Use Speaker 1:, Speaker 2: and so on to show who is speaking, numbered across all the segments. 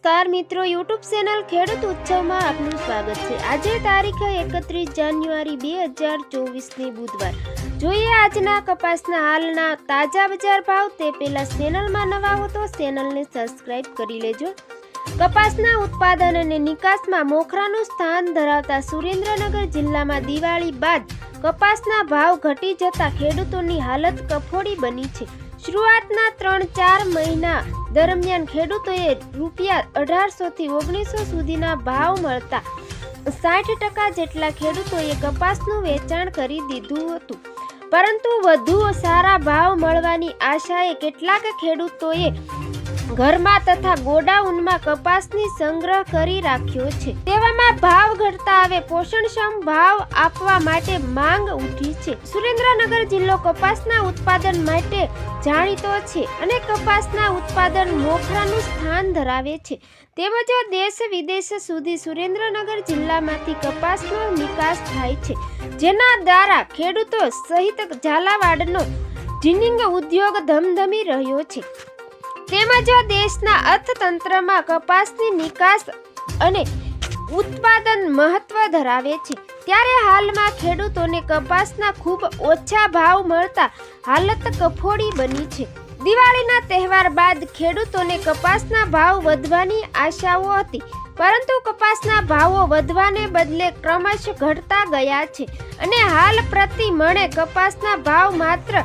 Speaker 1: નમસ્કાર મિત્રો, YouTube channel ખેડૂત ઉત્સવમાં આપનું સ્વાગત છે। આજે તારીખ 31 જાન્યુઆરી 2024ની બુધવાર। જોઈએ આજના કપાસના હાલના તાજા બજાર ભાવ। તે પહેલા ચેનલમાં નવા હો તો ચેનલને સબસ્ક્રાઇબ કરી લેજો। કપાસના ઉત્પાદન અને નિકાસમાં મોખરાનું સ્થાન ધરાવતા સુરેન્દ્રનગર જિલ્લામાં દિવાળી બાદ કપાસના ભાવ ઘટી જતા ખેડૂતોની હાલત કફોડી બની છે। શરૂઆતના 3-4 મહિના દરમિયાન ખેડૂતોએ ₹1800 થી 1900 સુધીના ભાવ મળતા 60% જેટલા ખેડૂતોએ કપાસનું વેચાણ કરી દીધું હતું, પરંતુ વધુ સારા ભાવ મળવાની આશાએ કેટલાક ખેડૂતોએ ઘરમાં તથા ગોડાઉનમાં કપાસની સંગ્રહ કરી રાખ્યો છે। તેવામાં ભાવ ઘટતા હવે પોષણક્ષમ ભાવ આપવા માટે માંગ ઉઠી છે। સુરેન્દ્રનગર જિલ્લો કપાસના ઉત્પાદન માટે જાણીતો છે અને કપાસના ઉત્પાદન મોખરાનું સ્થાન ધરાવે છે, તેમજ દેશ વિદેશ સુધી સુરેન્દ્રનગર જિલ્લામાંથી કપાસનો નિકાસ થાય છે, જેના દ્વારા ખેડૂતો સહિત ઝાલાવાડનો જીનિંગ ઉદ્યોગ ધમધમી રહ્યો છે, તેમજ દેશના અર્થતંત્રમાં કપાસની નિકાસ અને ઉત્પાદન મહત્વ ધરાવે છે। ત્યારે હાલમાં ખેડૂતોને કપાસના ખૂબ ઓછા ભાવ મળતા હાલત કફોડી બની છે। દિવાળીના તહેવાર બાદ ખેડૂતોને કપાસના ભાવ વધવાની આશાઓ હતી, પરંતુ કપાસના ભાવો વધવાને બદલે ક્રમશઃ ઘટતા ગયા છે અને હાલ પ્રતિ મણે કપાસના ભાવ માત્ર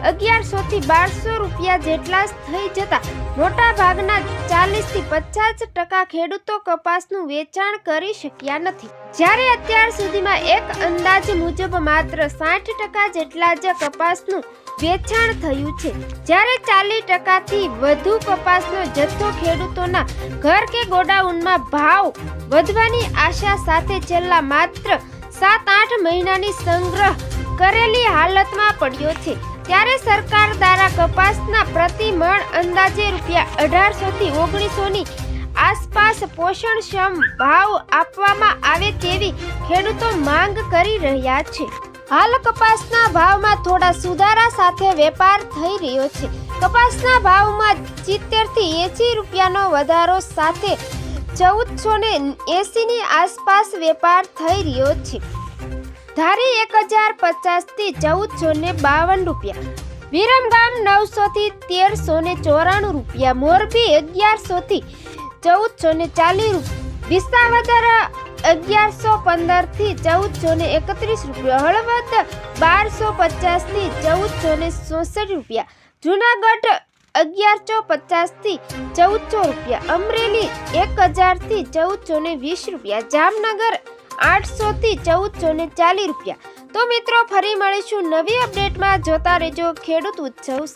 Speaker 1: 1100 થી 1200 રૂપિયા જેટલા થઈ જતા મોટા ભાગના 40 થી 50% ખેડૂતો કપાસનું વેચાણ કરી શક્યા નથી, જ્યારે અત્યાર સુધીમાં એક અંદાજ મુજબ માત્ર 60% જેટલા જ કપાસનું વેચાણ થયું છે, જ્યારે 40% થી વધુ કપાસનો જથ્થો ખેડૂતોના ઘર કે ગોડાઉનમાં ભાવ વધવાની આશા સાથે છેલ્લા માત્ર 7-8 મહિનાની સંગ્રહ કરેલી હાલતમાં પડ્યો છે। ત્યારે સરકાર દ્વારા કપાસના પ્રતિ મણ અંદાજે ₹1800 થી 1900ની આસપાસ પોષણક્ષમ ભાવ આપવામાં આવે તેવી ખેડૂતો માંગ કરી રહ્યા છે। હાલ કપાસના ભાવમાં થોડા સુધારા સાથે વેપાર થઈ રહ્યો છે। કપાસના ભાવમાં 70 થી 80 રૂપિયાનો વધારો સાથે 1480ની આસપાસ વેપાર થઈ રહ્યો છે। ધારી 1050 થી 1452 રૂપિયા, વિરમગામ 900 થી 1394 રૂપિયા, મોરબી 1100 થી 1440 રૂપિયા, વિસાવદર 1115 થી 1431 રૂપિયા, હળવદ 1250 થી 1466 રૂપિયા, જૂનાગઢ 1150 થી 1400 રૂપિયા, અમરેલી 1000 થી 1420 રૂપિયા, જામનગર 800 થી 1440 રૂપિયા। તો મિત્રો, ફરી મળીશું નવી અપડેટમાં। જોતા રહેજો ખેડૂત ઉત્સવ।